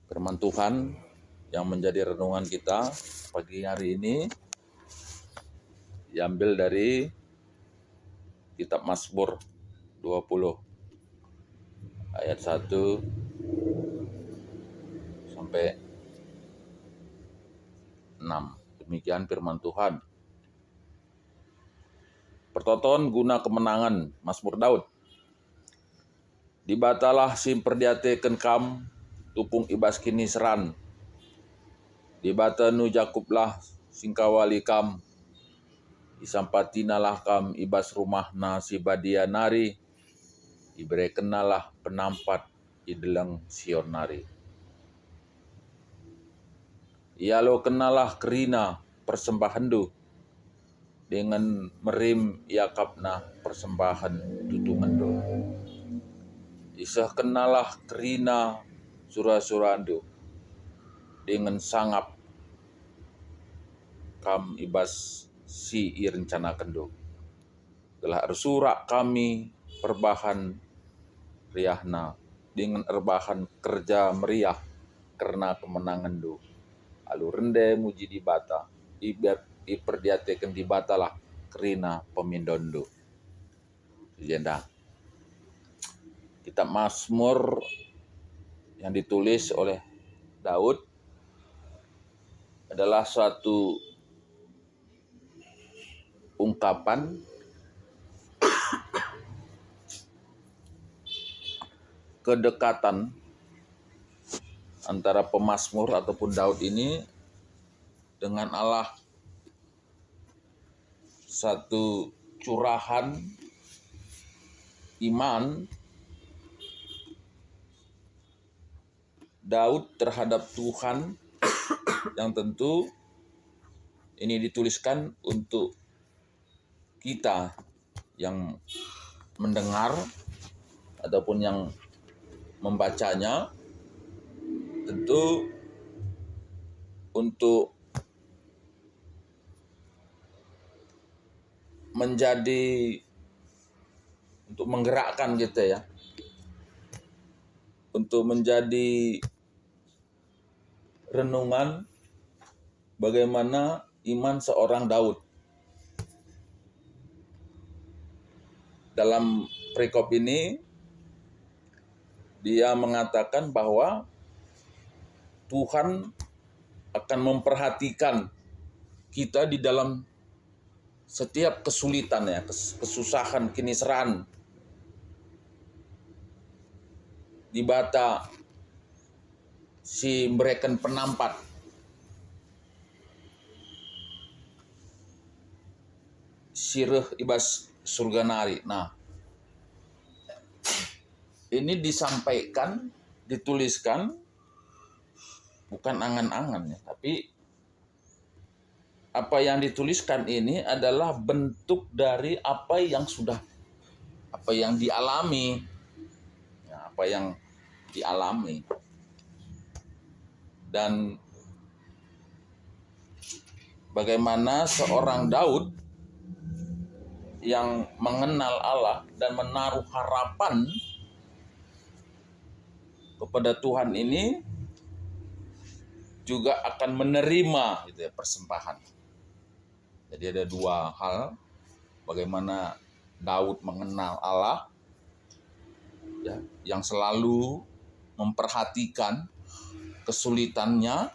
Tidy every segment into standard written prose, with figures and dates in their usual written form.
Firman Tuhan yang menjadi renungan kita pagi hari ini diambil dari kitab Mazmur 20 ayat 1 sampai 6. Demikian firman Tuhan. Pertoton guna kemenangan, Mazmur Daud. Dibatalah sim perdiatekeun kam tupung ibas kini seran. Dibata nu Jakublah singkawali kam. Isampatinalah kam ibas rumahna si badia nari. Ibere kenalah penampat ideleng Sion nari. Ialo kenalah kerina persembahandu. Dengan merim yakapna persembahan tutungandu. Isah kenalah kerina surah-surandu. Dengan sangap kam ibas si rencana kendo. Telah ersurak kami perbahan riahna dengan erbahan kerja meriah karena kemenangan do. Alu rende muji di bata ibat iperdiatekan di batalah kerina pemindondo. Jenda. Kitab Mazmur yang ditulis oleh Daud adalah suatu ungkapan kedekatan antara pemazmur ataupun Daud ini dengan Allah, satu curahan iman Daud terhadap Tuhan yang tentu ini dituliskan untuk kita yang mendengar ataupun yang membacanya, tentu untuk menggerakkan gitu ya, untuk menjadi renungan bagaimana iman seorang Daud. Dalam perikop ini dia mengatakan bahwa Tuhan akan memperhatikan kita di dalam setiap kesulitan ya, kesusahan, kiniseran, di bata si mereka penampat sireh ibas surga nari. Nah, ini disampaikan, dituliskan bukan angan-angan ya, tapi apa yang dituliskan ini adalah bentuk dari apa yang dialami, ya, apa yang dialami. Dan bagaimana seorang Daud yang mengenal Allah dan menaruh harapan kepada Tuhan ini juga akan menerima gitu ya, persembahan. Jadi ada dua hal, bagaimana Daud mengenal Allah ya, yang selalu memperhatikan kesulitannya,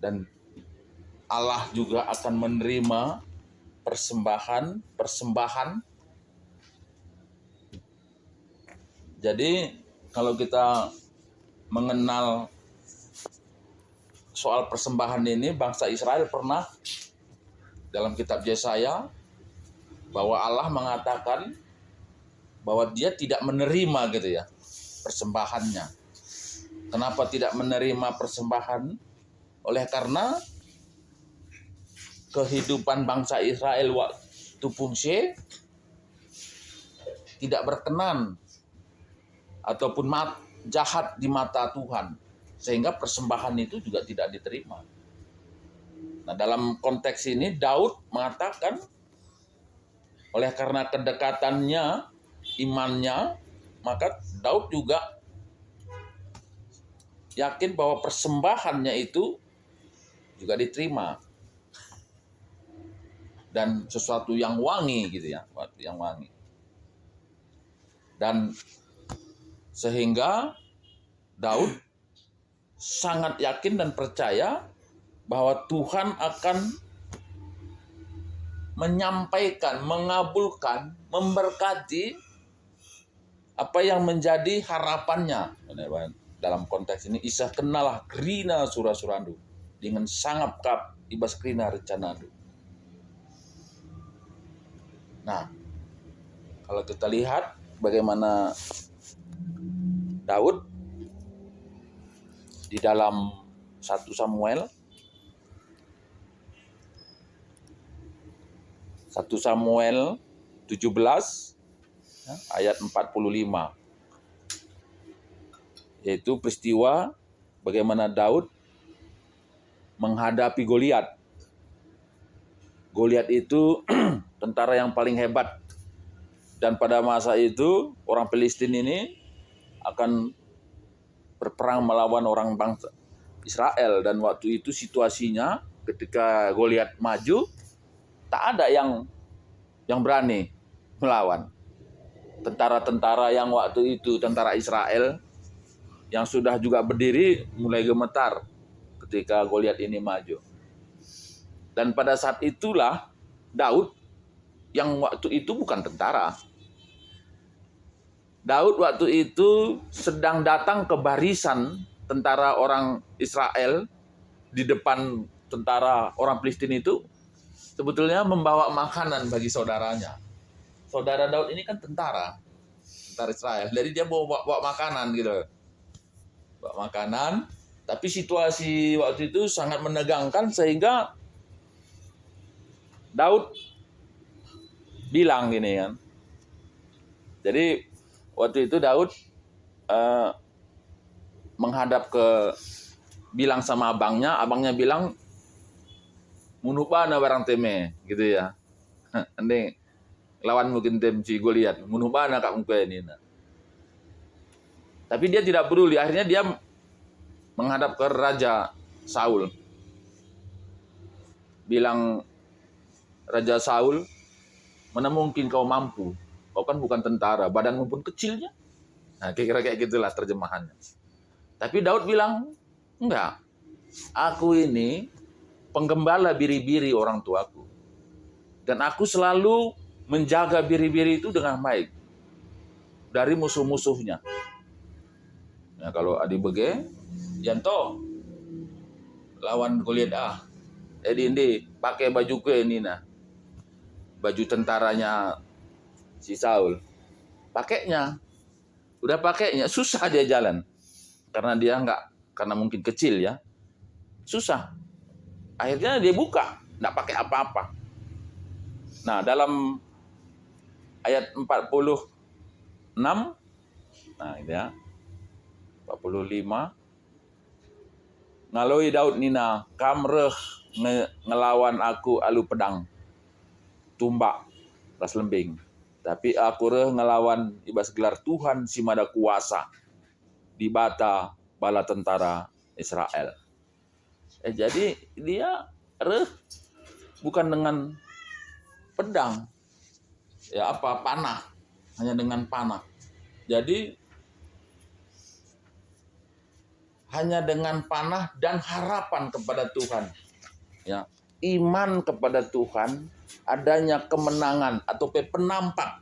dan Allah juga akan menerima persembahan. Jadi kalau kita mengenal soal persembahan ini, bangsa Israel pernah dalam kitab Yesaya bahwa Allah mengatakan bahwa dia tidak menerima gitu ya persembahannya. Kenapa tidak menerima persembahan? Oleh karena kehidupan bangsa Israel waktu fungsi tidak berkenan ataupun jahat di mata Tuhan, sehingga persembahan itu juga tidak diterima. Nah, dalam konteks ini Daud mengatakan oleh karena kedekatannya, imannya, maka Daud juga yakin bahwa persembahannya itu juga diterima. Dan sesuatu yang wangi gitu ya, sesuatu yang wangi. Dan sehingga Daud sangat yakin dan percaya bahwa Tuhan akan menyampaikan, mengabulkan, memberkati apa yang menjadi harapannya. Dalam konteks ini, Isa kenalah gerina sura-surandu dengan sangap kap ibas gerina rencanadu. Nah, kalau kita lihat bagaimana Daud di dalam 1 Samuel 17 ayat 45, yaitu peristiwa bagaimana Daud menghadapi Goliat. Goliat itu tentara yang paling hebat, dan pada masa itu orang Filistin ini akan berperang melawan orang bangsa Israel, dan waktu itu situasinya ketika Goliat maju tak ada yang berani melawan. Tentara-tentara yang waktu itu tentara Israel yang sudah juga berdiri mulai gemetar ketika Goliat ini maju. Dan pada saat itulah Daud yang waktu itu bukan tentara. Daud waktu itu sedang datang ke barisan tentara orang Israel di depan tentara orang Filistin itu, sebetulnya membawa makanan bagi saudaranya. Saudara Daud ini kan tentara Israel, jadi dia bawa makanan gitu. Bawa makanan, tapi situasi waktu itu sangat menegangkan sehingga Daud bilang gini kan. Jadi waktu itu Daud menghadap bilang sama abangnya bilang, "Munubana barang teme," gitu ya. Ini lawan mungkin tim si Goliat, "Munubana kak muka ini." Nah. Tapi dia tidak peduli, akhirnya dia menghadap ke Raja Saul. Bilang, "Raja Saul, mana mungkin kau mampu? Kau kan bukan tentara, badanmu pun kecilnya." Nah, kira-kira kayak gitulah terjemahannya. Tapi Daud bilang, "Enggak, aku ini penggembala biri-biri orang tuaku. Dan aku selalu menjaga biri-biri itu dengan baik dari musuh-musuhnya." Nah, kalau adi bege, yanto lawan Goliat ini pakai baju ke ini nah. Baju tentaranya si Saul. Pakainya. Udah pakainya susah dia jalan. Karena dia karena mungkin kecil ya. Susah. Akhirnya dia buka, enggak pakai apa-apa. Nah, dalam ayat 46, nah ini ya, 45, "Ngaloi Daud nina, kamreh ngelawan aku alu pedang, tumbak, ras lembing. Tapi aku reh ngelawan ibas gelar Tuhan si Mada Kuasa, di bata bala tentara Israel." Jadi dia reh bukan dengan pedang, ya panah, hanya dengan panah. Jadi hanya dengan panah dan harapan kepada Tuhan. Ya, iman kepada Tuhan, adanya kemenangan atau penampak.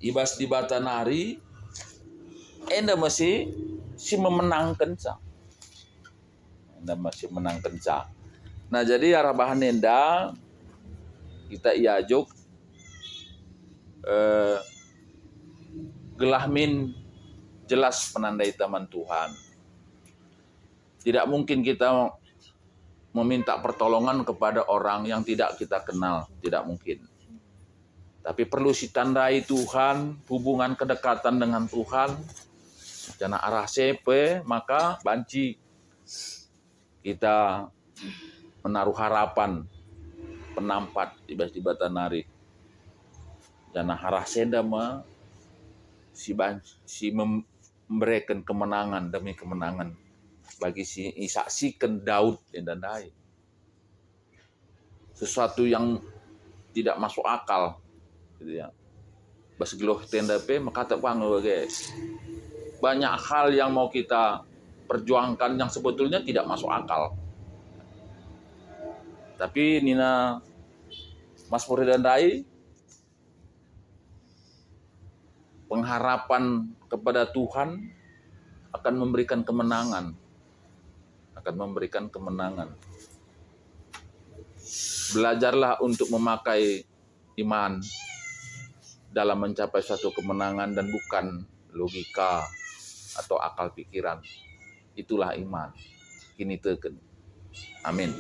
Ibas di bata nari, enda masih si memenangkan sa. Enda masih menangkan sa. Nah, jadi arah bahan enda kita iajuk gelahmin jelas penandai taman Tuhan. Tidak mungkin kita meminta pertolongan kepada orang yang tidak kita kenal, tidak mungkin. Tapi perlu ditandai Tuhan, hubungan kedekatan dengan Tuhan. Jana arah sepe, maka banci kita menaruh harapan, penampat di bata nari. Jana arah senda si memberikan kemenangan demi kemenangan bagi saksikan Daud dan Dai. Sesuatu yang tidak masuk akal, gitu ya. Bas geloh tenda pe makata panggil guys. Banyak hal yang mau kita perjuangkan yang sebetulnya tidak masuk akal. Tapi Nina Mazmur dan Dai pengharapan kepada Tuhan akan memberikan kemenangan. Belajarlah untuk memakai iman dalam mencapai suatu kemenangan dan bukan logika atau akal pikiran. Itulah iman. Kini teken. Amin.